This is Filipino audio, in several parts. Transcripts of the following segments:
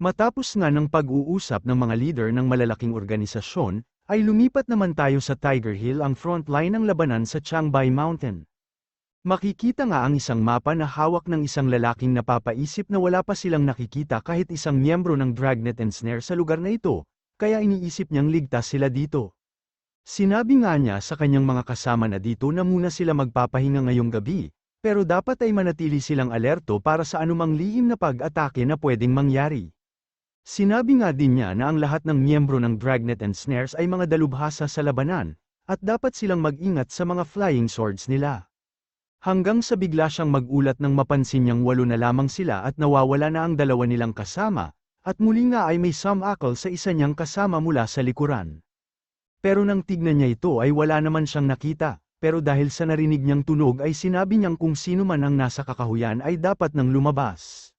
Matapos nga ng pag-uusap ng mga leader ng malalaking organisasyon, ay lumipat naman tayo sa Tiger Hill, ang frontline ng labanan sa Changbai Mountain. Makikita nga ang isang mapa na hawak ng isang lalaking napapaisip na wala pa silang nakikita kahit isang miyembro ng Dragnet and Snare sa lugar na ito, kaya iniisip niyang ligtas sila dito. Sinabi nga niya sa kanyang mga kasama na dito na muna sila magpapahinga ngayong gabi, pero dapat ay manatili silang alerto para sa anumang lihim na pag-atake na pwedeng mangyari. Sinabi nga din niya na ang lahat ng miyembro ng Dragnet and Snares ay mga dalubhasa sa labanan, at dapat silang mag-ingat sa mga flying swords nila. Hanggang sa bigla siyang magulat nang mapansin niyang 8 na lamang sila at nawawala na ang 2 nilang kasama, at muli nga ay may sumakal sa isa niyang kasama mula sa likuran. Pero nang tignan niya ito ay wala naman siyang nakita, pero dahil sa narinig niyang tunog ay sinabi niyang kung sino man ang nasa kakahuyan ay dapat nang lumabas.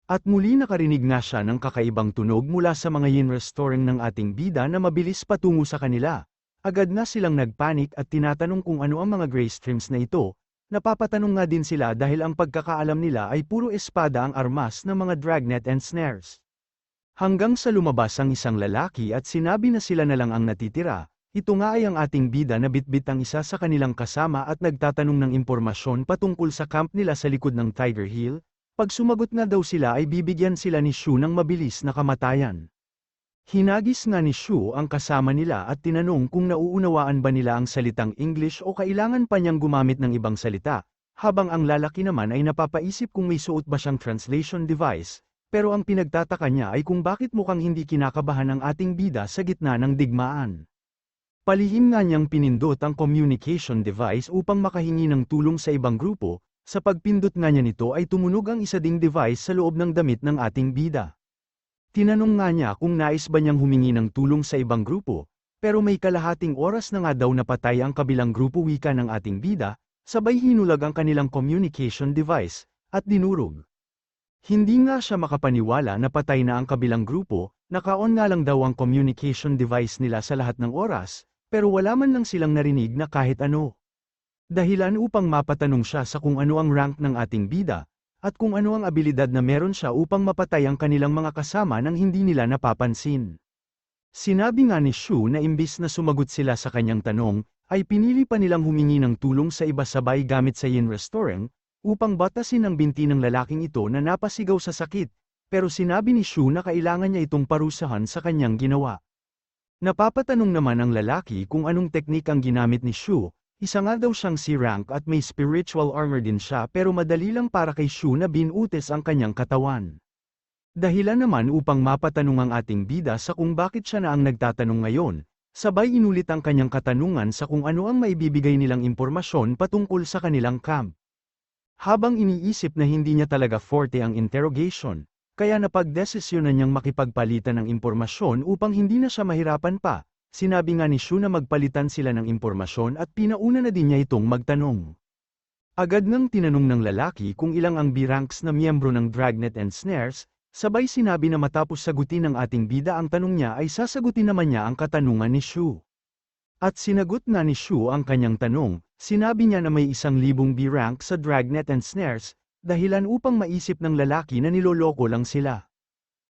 At muli nakarinig nga siya ng kakaibang tunog mula sa mga yin-restoring ng ating bida na mabilis patungo sa kanila. Agad na silang nagpanik at tinatanong kung ano ang mga gray streams na ito. Napapatanong nga din sila dahil ang pagkakaalam nila ay puro espada ang armas ng mga Dragnet and Snares. Hanggang sa lumabas ang isang lalaki at sinabi na sila na lang ang natitira, ito nga ay ang ating bida na bitbit ang isa sa kanilang kasama at nagtatanong ng impormasyon patungkol sa camp nila sa likod ng Tiger Hill. Pag sumagot na daw sila ay bibigyan sila ni Shu ng mabilis na kamatayan. Hinagis nga ni Shu ang kasama nila at tinanong kung nauunawaan ba nila ang salitang English o kailangan pa niyang gumamit ng ibang salita, habang ang lalaki naman ay napapaisip kung may suot ba siyang translation device, pero ang pinagtataka niya ay kung bakit mukhang hindi kinakabahan ang ating bida sa gitna ng digmaan. Palihim nga niyang pinindot ang communication device upang makahingi ng tulong sa ibang grupo. Sa pagpindot nga niya nito ay tumunog ang isa ding device sa loob ng damit ng ating bida. Tinanong nga niya kung nais ba niyang humingi ng tulong sa ibang grupo, pero may kalahating oras na nga daw napatay ang kabilang grupo wika ng ating bida, sabay hinulag ang kanilang communication device, at dinurog. Hindi nga siya makapaniwala na patay na ang kabilang grupo, naka-on nga lang daw ang communication device nila sa lahat ng oras, pero wala man lang silang narinig na kahit ano. Dahilan upang mapatanong siya sa kung ano ang rank ng ating bida, at kung ano ang abilidad na meron siya upang mapatay ang kanilang mga kasama nang hindi nila napapansin. Sinabi nga ni Shu na imbis na sumagot sila sa kanyang tanong, ay pinili pa nilang humingi ng tulong sa iba sabay gamit sa yin restoring, upang batasin ang binti ng lalaking ito na napasigaw sa sakit, pero sinabi ni Shu na kailangan niya itong parusahan sa kanyang ginawa. Napapatanong naman ang lalaki kung anong teknik ang ginamit ni Shu. Isa nga daw siyang C-rank at may spiritual armor din siya pero madali lang para kay Shu na binutis ang kanyang katawan. Dahilan naman upang mapatanong ang ating bida sa kung bakit siya na ang nagtatanong ngayon, sabay inulit ang kanyang katanungan sa kung ano ang maibibigay nilang impormasyon patungkol sa kanilang camp. Habang iniisip na hindi niya talaga forte ang interrogation, kaya napagdesisyonan niyang makipagpalitan ng impormasyon upang hindi na siya mahirapan pa. Sinabi nga ni Shu na magpalitan sila ng impormasyon at pinauna na din niya itong magtanong. Agad ngang tinanong ng lalaki kung ilang ang B-ranks na miyembro ng Dragnet and Snares, sabay sinabi na matapos sagutin ng ating bida ang tanong niya ay sasagutin naman niya ang katanungan ni Shu. At sinagot na ni Shu ang kanyang tanong, sinabi niya na may 1,000 B-rank sa Dragnet and Snares, dahilan upang maisip ng lalaki na niloloko lang sila.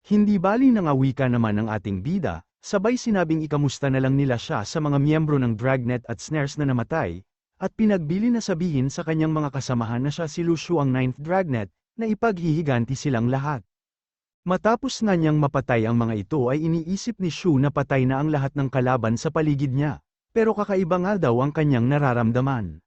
Hindi bali na nga wika naman ang ating bida. Sabay sinabing ikamusta na lang nila siya sa mga miyembro ng Dragnet at Snares na namatay, at pinagbili na sabihin sa kanyang mga kasamahan na siya si Lu Shu ang 9th Dragnet, na ipaghihiganti silang lahat. Matapos nga niyang mapatay ang mga ito ay iniisip ni Shu na patay na ang lahat ng kalaban sa paligid niya, pero kakaiba nga daw ang kanyang nararamdaman.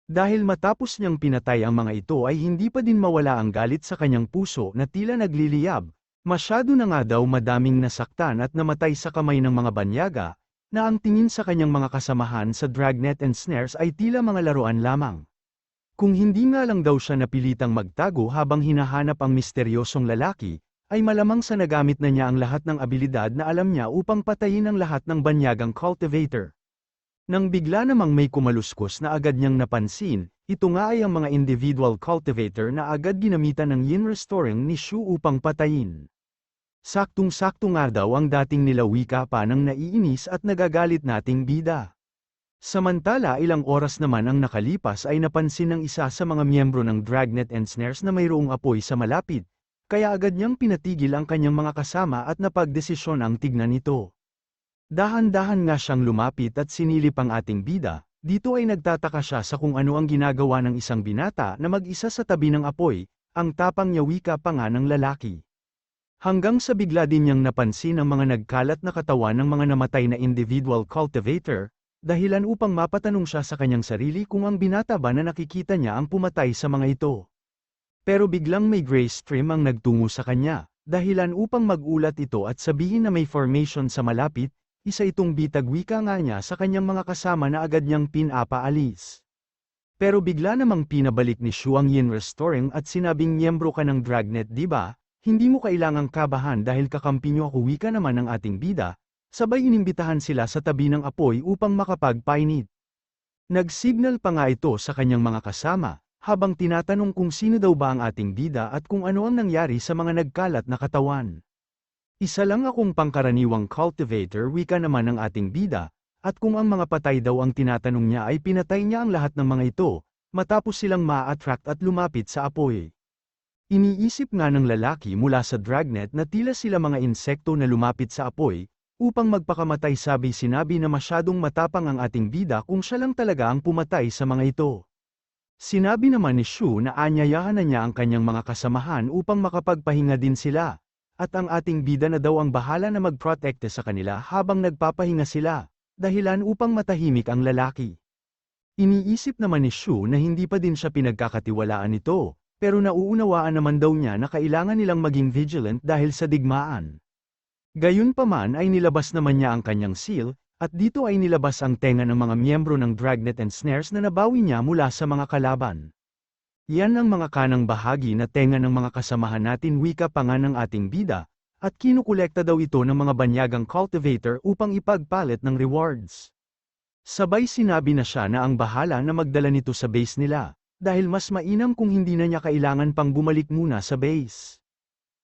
Dahil matapos niyang pinatay ang mga ito ay hindi pa din mawala ang galit sa kanyang puso na tila nagliliyab. Masyado na nga daw madaming nasaktan at namatay sa kamay ng mga banyaga, na ang tingin sa kanyang mga kasamahan sa Dragnet and Snares ay tila mga laruan lamang. Kung hindi nga lang daw siya napilitang magtago habang hinahanap ang misteryosong lalaki, ay malamang sa nagamit na niya ang lahat ng abilidad na alam niya upang patayin ang lahat ng banyagang cultivator. Nang bigla namang may kumaluskos na agad niyang napansin, ito nga ay ang mga individual cultivator na agad ginamitan ng yin restoring ni Shu upang patayin. Saktong-sakto nga daw ang dating nila wika pa ng naiinis at nagagalit nating bida. Samantala ilang oras naman ang nakalipas ay napansin ng isa sa mga miyembro ng Dragnet and Snares na mayroong apoy sa malapit, kaya agad niyang pinatigil ang kanyang mga kasama at napagdesisyon ang tignan ito. Dahan-dahan nga siyang lumapit at sinilip ang ating bida, dito ay nagtataka siya sa kung ano ang ginagawa ng isang binata na mag-isa sa tabi ng apoy, ang tapang niya wika pa nga ng lalaki. Hanggang sa bigla din niyang napansin ang mga nagkalat na katawan ng mga namatay na individual cultivator, dahilan upang mapatanong siya sa kanyang sarili kung ang binata ba na nakikita niya ang pumatay sa mga ito. Pero biglang may gray stream ang nagtungo sa kanya, dahilan upang magulat ito at sabihin na may formation sa malapit, isa itong bitag wika nga niya sa kanyang mga kasama na agad niyang pinapaalis. Pero bigla namang pinabalik ni Shuang Yin restoring at sinabing miyembro ka ng Dragnet di ba? Hindi mo kailangang kabahan dahil kakampi niyo ako wika naman ng ating bida, sabay inimbitahan sila sa tabi ng apoy upang makapagpainit. Nag-signal pa nga ito sa kanyang mga kasama, habang tinatanong kung sino daw ba ang ating bida at kung ano ang nangyari sa mga nagkalat na katawan. Isa lang akong pangkaraniwang cultivator wika naman ng ating bida, at kung ang mga patay daw ang tinatanong niya ay pinatay niya ang lahat ng mga ito, matapos silang ma-attract at lumapit sa apoy. Iniisip nga ng lalaki mula sa dragnet na tila sila mga insekto na lumapit sa apoy, upang magpakamatay sinabi na masyadong matapang ang ating bida kung siya lang talaga ang pumatay sa mga ito. Sinabi naman ni Shu na aanyayahan na niya ang kanyang mga kasamahan upang makapagpahinga din sila, at ang ating bida na daw ang bahala na magprotekte sa kanila habang nagpapahinga sila, dahilan upang matahimik ang lalaki. Iniisip naman ni Shu na hindi pa din siya pinagkakatiwalaan nito, pero nauunawaan naman daw niya na kailangan nilang maging vigilant dahil sa digmaan. Gayunpaman ay nilabas naman niya ang kanyang seal, at dito ay nilabas ang tenga ng mga miyembro ng Dragnet and Snares na nabawi niya mula sa mga kalaban. Yan ang mga kanang bahagi na tenga ng mga kasamahan natin wika pa nga ng ating bida, at kinukolekta daw ito ng mga banyagang cultivator upang ipagpalit ng rewards. Sabay sinabi na siya na ang bahala na magdala nito sa base nila, dahil mas mainam kung hindi na niya kailangan pang bumalik muna sa base.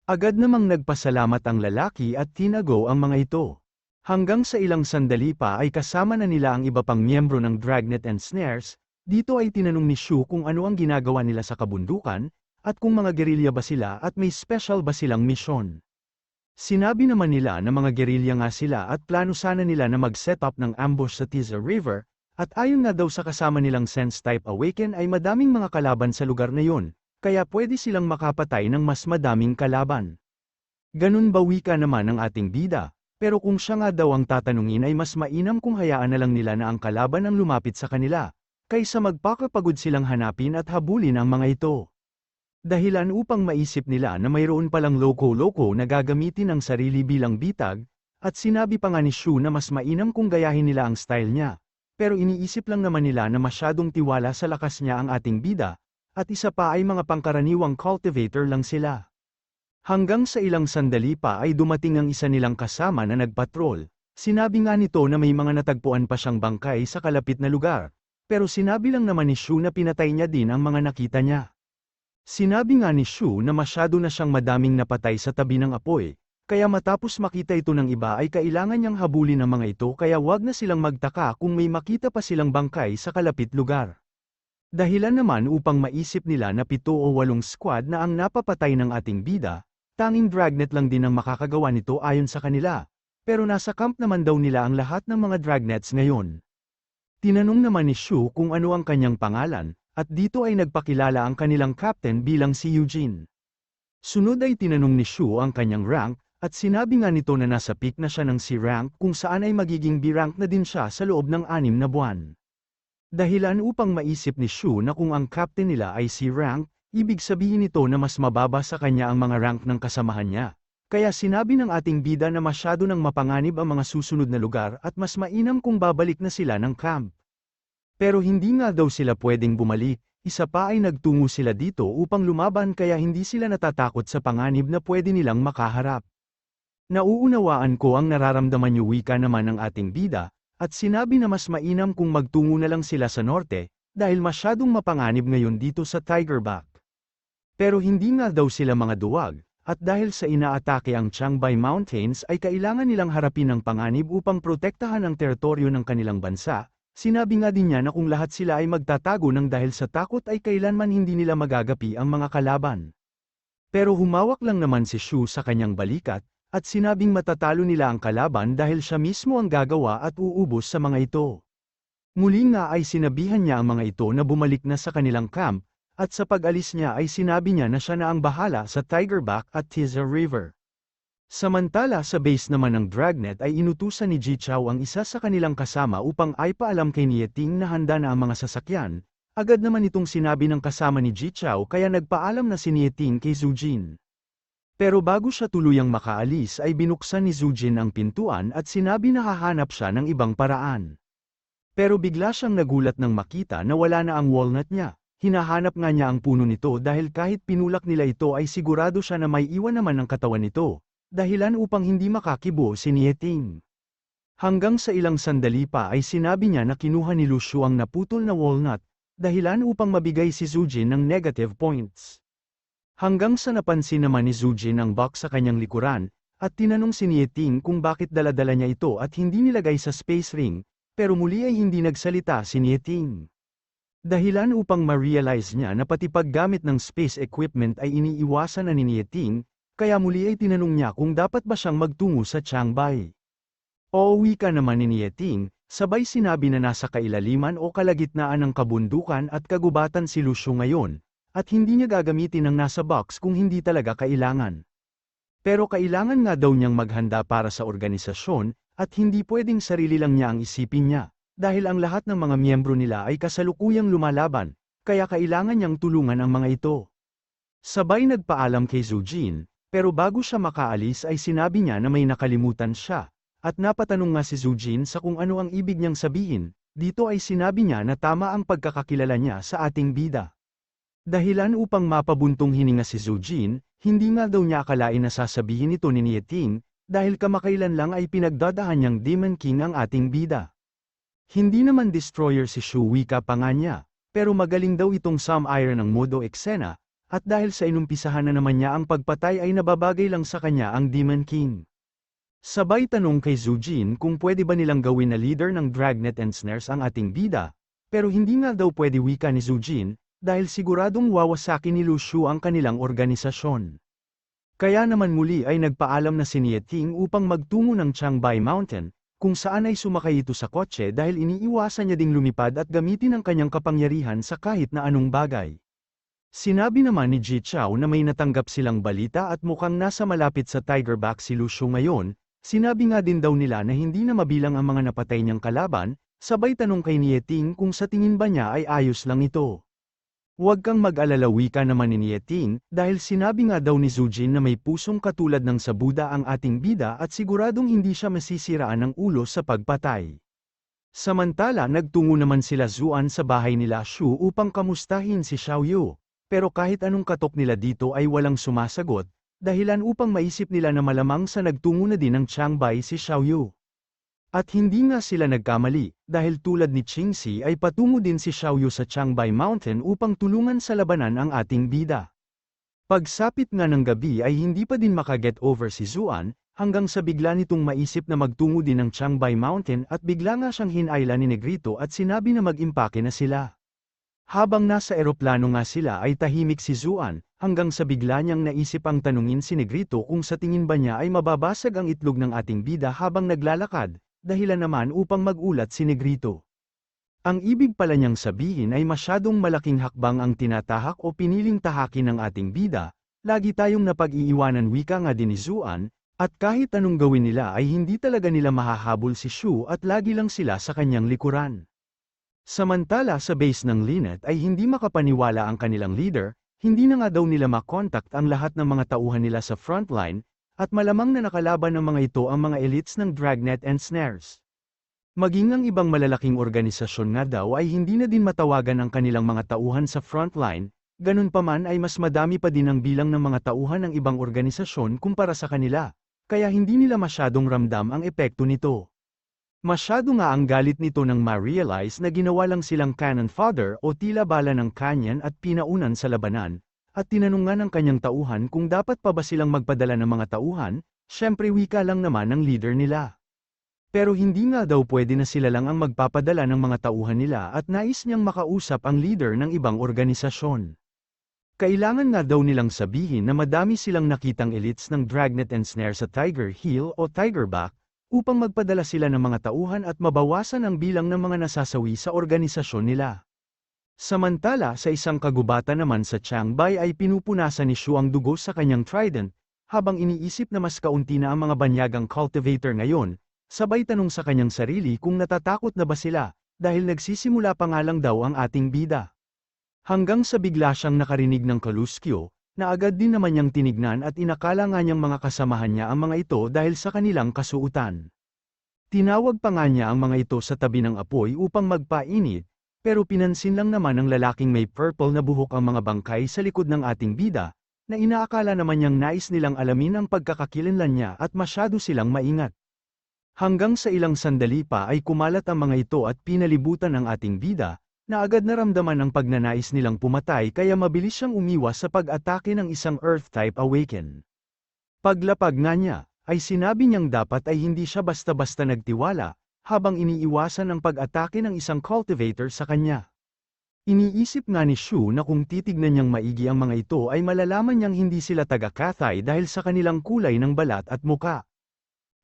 Agad namang nagpasalamat ang lalaki at tinago ang mga ito. Hanggang sa ilang sandali pa ay kasama na nila ang iba pang miyembro ng Dragnet and Snares, dito ay tinanong ni Shu kung ano ang ginagawa nila sa kabundukan, at kung mga gerilya ba sila at may special ba silang misyon. Sinabi naman nila na mga gerilya nga sila at plano sana nila na mag-set up ng ambush sa Tiza River, at ayon na daw sa kasama nilang Sense-type Awaken ay madaming mga kalaban sa lugar na yun, kaya pwede silang makapatay ng mas madaming kalaban. Ganun ba wika naman ang ating bida, pero kung siya nga daw ang tatanungin ay mas mainam kung hayaan na lang nila na ang kalaban ang lumapit sa kanila, kaysa magpakapagod silang hanapin at habulin ang mga ito. Dahilan upang maisip nila na mayroon palang loko-loko na gagamitin ang sarili bilang bitag, at sinabi pa nga ni Shu na mas mainam kung gayahin nila ang style niya. Pero iniisip lang naman nila na masyadong tiwala sa lakas niya ang ating bida, at isa pa ay mga pangkaraniwang cultivator lang sila. Hanggang sa ilang sandali pa ay dumating ang isa nilang kasama na nagpatrol, sinabi nga nito na may mga natagpuan pa siyang bangkay sa kalapit na lugar, pero sinabi lang naman ni Shu na pinatay niya din ang mga nakita niya. Sinabi nga ni Shu na masyado na siyang madaming napatay sa tabi ng apoy, kaya matapos makita ito ng iba ay kailangan niyang habulin ang mga ito kaya wag na silang magtaka kung may makita pa silang bangkay sa kalapit lugar. Dahilan naman upang maisip nila na 7 o 8 squad na ang napapatay ng ating bida, tanging Dragnet lang din ang makakagawa nito ayon sa kanila, pero nasa camp naman daw nila ang lahat ng mga Dragnets ngayon. Tinanong naman ni Shu kung ano ang kanyang pangalan, at dito ay nagpakilala ang kanilang captain bilang si Eugene. Sunod ay tinanong ni Shu ang kanyang rank, at sinabi nga nito na nasa peak na siya ng C-rank kung saan ay magiging B-rank na din siya sa loob ng 6 na buwan. Dahilan upang maisip ni Shu na kung ang captain nila ay C-rank, ibig sabihin nito na mas mababa sa kanya ang mga rank ng kasamahan niya. Kaya sinabi ng ating bida na masyado nang mapanganib ang mga susunod na lugar at mas mainam kung babalik na sila ng camp. Pero hindi nga daw sila pwedeng bumalik, isa pa ay nagtungo sila dito upang lumaban kaya hindi sila natatakot sa panganib na pwede nilang makaharap. Nauunawaan ko ang nararamdaman niyo wika naman ng ating bida, at sinabi na mas mainam kung magtungo na lang sila sa norte, dahil masyadong mapanganib ngayon dito sa Tigerback. Pero hindi nga daw sila mga duwag, at dahil sa inaatake ang Changbei Mountains ay kailangan nilang harapin ang panganib upang protektahan ang teritoryo ng kanilang bansa, sinabi nga din niya na kung lahat sila ay magtatago ng dahil sa takot ay kailanman hindi nila magagapi ang mga kalaban. Pero humawak lang naman si Shu sa kanyang balikat, at sinabing matatalo nila ang kalaban dahil siya mismo ang gagawa at uubos sa mga ito. Muli nga ay sinabihan niya ang mga ito na bumalik na sa kanilang camp, at sa pag-alis niya ay sinabi niya na siya na ang bahala sa Tigerback at Tiza River. Samantala sa base naman ng Dragnet ay inutusan ni Ji Chao ang isa sa kanilang kasama upang ay paalam kay Nieting na handa na ang mga sasakyan. Agad naman itong sinabi ng kasama ni Ji Chao kaya nagpaalam na si Nieting kay Zhu Jin. Pero bago siya tuluyang makaalis ay binuksan ni Zhu Jin ang pintuan at sinabi na hahanap siya ng ibang paraan. Pero bigla siyang nagulat nang makita na wala na ang walnut niya. Hinahanap nga niya ang puno nito dahil kahit pinulak nila ito ay sigurado siya na may iwan naman ang katawan nito. Dahilan upang hindi makakibo si Nieting. Hanggang sa ilang sandali pa ay sinabi niya na kinuha ni Lu Shu ang naputol na walnut, dahilan upang mabigay si Zhu Jin ng negative points. Hanggang sa napansin naman ni Zhu Jin ang box sa kanyang likuran, at tinanong si Nieting kung bakit dala-dala niya ito at hindi nilagay sa space ring, pero muli ay hindi nagsalita si Nieting. Dahilan upang ma-realize niya na pati paggamit ng space equipment ay iniiwasan na ni Nieting, kaya muli ay tinanong niya kung dapat ba siyang magtungo sa Changbai. Uuwi ka naman ni Nieting, sabay sinabi na nasa kailaliman o kalagitnaan ng kabundukan at kagubatan si Lu Shu ngayon, at hindi niya gagamitin ang nasa box kung hindi talaga kailangan. Pero kailangan nga daw niyang maghanda para sa organisasyon, at hindi pwedeng sarili lang niya ang isipin niya, dahil ang lahat ng mga miyembro nila ay kasalukuyang lumalaban, kaya kailangan niyang tulungan ang mga ito. Sabay nagpaalam kay Zhu Jin, pero bago siya makaalis ay sinabi niya na may nakalimutan siya, at napatanong nga si Zhu Jin sa kung ano ang ibig niyang sabihin. Dito ay sinabi niya na tama ang pagkakakilala niya sa ating bida. Dahilan upang mapabuntong hininga si Zhu Jin, hindi nga daw niya akalain na sasabihin ito ni Nieting, dahil kamakailan lang ay pinagdadahan niyang Demon King ang ating bida. Hindi naman destroyer si Shu, wika pa nga niya, pero magaling daw itong Sam Iron ng modo eksena, at dahil sa inumpisahan na naman niya ang pagpatay ay nababagay lang sa kanya ang Demon King. Sabay tanong kay Zhu Jin kung pwede ba nilang gawin na leader ng Dragnet and Snares ang ating bida, pero hindi nga daw pwede, wika ni Zhu Jin, dahil siguradong wawasaki ni Lu Shu ang kanilang organisasyon. Kaya naman muli ay nagpaalam na si Nieting upang magtungo ng Changbai Mountain, kung saan ay sumakay ito sa kotse dahil iniiwasan niya ding lumipad at gamitin ang kanyang kapangyarihan sa kahit na anong bagay. Sinabi naman ni Ji Chao na may natanggap silang balita at mukhang nasa malapit sa Tigerback si Lu Shu ngayon. Sinabi nga din daw nila na hindi na mabilang ang mga napatay niyang kalaban, sabay tanong kay Nieting kung sa tingin ba niya ay ayos lang ito. Huwag kang mag-alala, wika naman ni Nieting, dahil sinabi nga daw ni Zhu Jin na may pusong katulad ng sa Buddha ang ating bida at siguradong hindi siya masisiraan ng ulo sa pagpatay. Samantala nagtungo naman sila Zuan sa bahay nila Shu upang kamustahin si Xiaoyu. Pero kahit anong katok nila dito ay walang sumasagot, dahilan upang maisip nila na malamang sa nagtungo na din ng Changbai si Xiaoyu. At hindi nga sila nagkamali, dahil tulad ni Qingxi ay patungo din si Xiaoyu sa Changbai Mountain upang tulungan sa labanan ang ating bida. Pagsapit nga ng gabi ay hindi pa din makaget over si Zuan, hanggang sa bigla nitong maisip na magtungo din ng Changbai Mountain at bigla nga siyang hinayla ni Negrito at sinabi na mag-impake na sila. Habang nasa eroplano nga sila ay tahimik si Zuan, hanggang sa bigla niyang naisip ang tanungin si Negrito kung sa tingin ba niya ay mababasag ang itlog ng ating bida habang naglalakad, dahilan naman upang magulat si Negrito. Ang ibig pala niyang sabihin ay masyadong malaking hakbang ang tinatahak o piniling tahakin ng ating bida, lagi tayong napag-iiwanan, wika nga din ni Zuan, at kahit anong gawin nila ay hindi talaga nila mahahabol si Shu at lagi lang sila sa kanyang likuran. Samantala sa base ng Linet ay hindi makapaniwala ang kanilang leader, hindi na nga daw nila makontakt ang lahat ng mga tauhan nila sa frontline, at malamang na nakalaban ng mga ito ang mga elites ng Dragnet and Snares. Maging ang ibang malalaking organisasyon nga daw ay hindi na din matawagan ang kanilang mga tauhan sa frontline, ganun pa man ay mas madami pa din ang bilang ng mga tauhan ng ibang organisasyon kumpara sa kanila, kaya hindi nila masyadong ramdam ang epekto nito. Masyado nga ang galit nito nang ma-realize na ginawa lang silang cannon fodder o tila bala ng kanyan at pinaunan sa labanan, at tinanong nga ng kanyang tauhan kung dapat pa ba silang magpadala ng mga tauhan, syempre wika lang naman ng leader nila. Pero hindi nga daw pwede na sila lang ang magpapadala ng mga tauhan nila at nais niyang makausap ang leader ng ibang organisasyon. Kailangan nga daw nilang sabihin na madami silang nakitang elites ng Dragnet and Snare sa Tiger Hill o Tigerback, upang magpadala sila ng mga tauhan at mabawasan ang bilang ng mga nasasawi sa organisasyon nila. Samantala sa isang kagubatan naman sa Chiangbai ay pinupunasan ni Shu ang dugo sa kanyang trident, habang iniisip na mas kaunti na ang mga banyagang cultivator ngayon, sabay tanong sa kanyang sarili kung natatakot na ba sila, dahil nagsisimula pa nga lang daw ang ating bida. Hanggang sa bigla siyang nakarinig ng kaluskyo, na agad din naman niyang tinignan at inakala nga niyang mga kasamahan niya ang mga ito dahil sa kanilang kasuutan. Tinawag pa nga niya ang mga ito sa tabi ng apoy upang magpainit, pero pinansin lang naman ng lalaking may purple na buhok ang mga bangkay sa likod ng ating bida, na inaakala naman niyang nais nilang alamin ang pagkakakilanlan niya at masyado silang maingat. Hanggang sa ilang sandali pa ay kumalat ang mga ito at pinalibutan ang ating bida, na agad naramdaman ang pagnanais nilang pumatay kaya mabilis siyang umiwas sa pag-atake ng isang Earth-type Awaken. Paglapag nga niya, ay sinabi niyang dapat ay hindi siya basta-basta nagtiwala, habang iniiwasan ang pag-atake ng isang cultivator sa kanya. Iniisip nga ni Shu na kung titignan niyang maigi ang mga ito ay malalaman niyang hindi sila taga-Cathay dahil sa kanilang kulay ng balat at muka.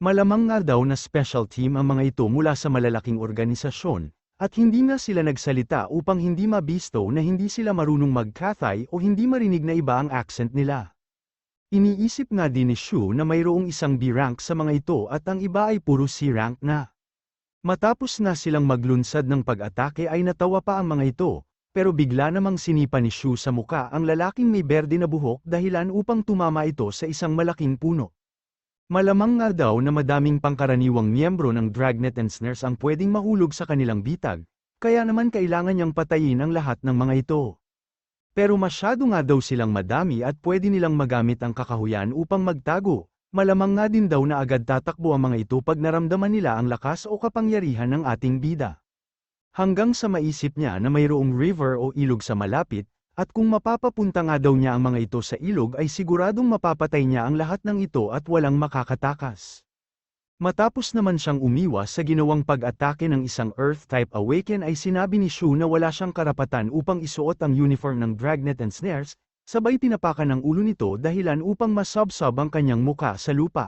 Malamang nga daw na special team ang mga ito mula sa malalaking organisasyon, at hindi nga sila nagsalita upang hindi mabisto na hindi sila marunong mag-Cathay o hindi marinig na iba ang accent nila. Iniisip nga din ni Shu na mayroong isang B-rank sa mga ito at ang iba ay puro C-rank na. Matapos nga silang maglunsad ng pag-atake ay natawa pa ang mga ito, pero bigla namang sinipa ni Shu sa muka ang lalaking may berde na buhok dahilan upang tumama ito sa isang malaking puno. Malamang nga daw na madaming pangkaraniwang miyembro ng Dragnet and Snares ang pwedeng mahulog sa kanilang bitag, kaya naman kailangan niyang patayin ang lahat ng mga ito. Pero masyado nga daw silang madami at pwede nilang magamit ang kakahuyan upang magtago, malamang nga din daw na agad tatakbo ang mga ito pag naramdaman nila ang lakas o kapangyarihan ng ating bida. Hanggang sa maisip niya na mayroong river o ilog sa malapit, at kung mapapapunta nga daw niya ang mga ito sa ilog ay siguradong mapapatay niya ang lahat ng ito at walang makakatakas. Matapos naman siyang umiwas sa ginawang pag-atake ng isang Earth-type Awaken ay sinabi ni Shu na wala siyang karapatan upang isuot ang uniform ng Dragnet and Snares, sabay tinapakan ng ulo nito dahilan upang masabsab ang kanyang muka sa lupa.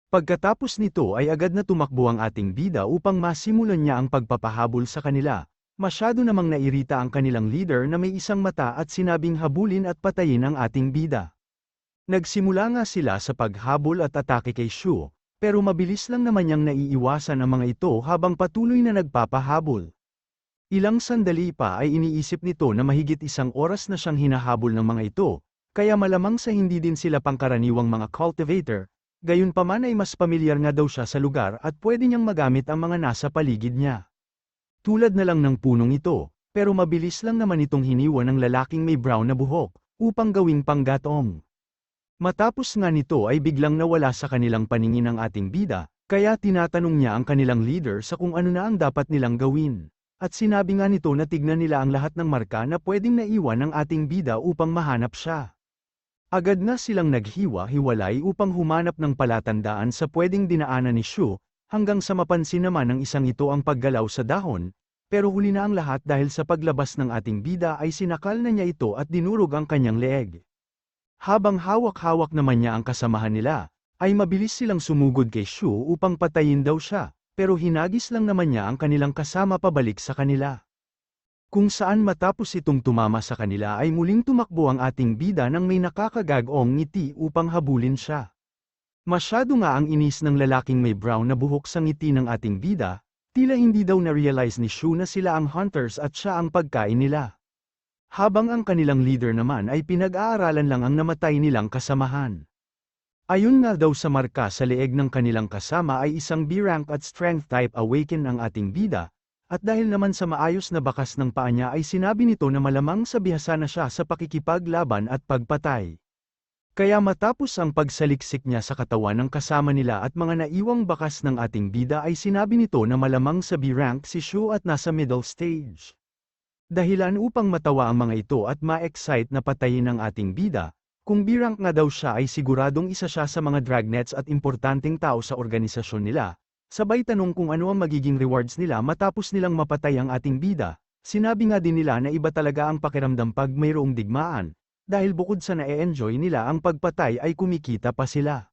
Pagkatapos nito ay agad na tumakbo ang ating bida upang masimulan niya ang pagpapahabol sa kanila. Masyado namang nairita ang kanilang leader na may isang mata at sinabing habulin at patayin ang ating bida. Nagsimula nga sila sa paghabol at atake kay Shu, pero mabilis lang naman niyang naiiwasan ang mga ito habang patuloy na nagpapahabol. Ilang sandali pa ay iniisip nito na mahigit isang oras na siyang hinahabol ng mga ito, kaya malamang sa hindi din sila pangkaraniwang mga cultivator, gayunpaman ay mas pamilyar nga daw siya sa lugar at pwede niyang magamit ang mga nasa paligid niya. Tulad na lang ng punong ito, pero mabilis lang naman itong hiniwan ng lalaking may brown na buhok, upang gawing panggatong. Matapos nga nito ay biglang nawala sa kanilang paningin ang ating bida, kaya tinatanong niya ang kanilang leader sa kung ano na ang dapat nilang gawin. At sinabi nga nito na tignan nila ang lahat ng marka na pwedeng naiwan ng ating bida upang mahanap siya. Agad na silang naghiwa-hiwalay upang humanap ng palatandaan sa pwedeng dinaanan ni Shu, hanggang sa mapansin naman ng isang ito ang paggalaw sa dahon, pero huli na ang lahat dahil sa paglabas ng ating bida ay sinakal na niya ito at dinurog ang kanyang leeg. Habang hawak-hawak naman niya ang kasamahan nila, ay mabilis silang sumugod kay Shu upang patayin daw siya, pero hinagis lang naman niya ang kanilang kasama pabalik sa kanila. Kung saan matapos itong tumama sa kanila ay muling tumakbo ang ating bida nang may nakakagagong ngiti upang habulin siya. Masyado nga ang inis ng lalaking may brown na buhok sa ngiti ng ating bida, tila hindi daw na-realize ni Shu na sila ang hunters at siya ang pagkain nila. Habang ang kanilang leader naman ay pinag-aaralan lang ang namatay nilang kasamahan. Ayon nga daw sa marka sa leeg ng kanilang kasama ay isang B-rank at strength type Awaken ang ating bida, at dahil naman sa maayos na bakas ng paa niya ay sinabi nito na malamang sa bihasa na siya sa pakikipaglaban at pagpatay. Kaya matapos ang pagsaliksik niya sa katawan ng kasama nila at mga naiwang bakas ng ating bida ay sinabi nito na malamang sa B-rank si Shu at nasa middle stage. Dahilan upang matawa ang mga ito at ma-excite na patayin ang ating bida, kung B-rank nga daw siya ay siguradong isa siya sa mga dragnets at importanteng tao sa organisasyon nila, sabay tanong kung ano ang magiging rewards nila matapos nilang mapatay ang ating bida. Sinabi nga din nila na iba talaga ang pakiramdam pag mayroong digmaan, dahil bukod sa na-e-enjoy nila ang pagpatay ay kumikita pa sila.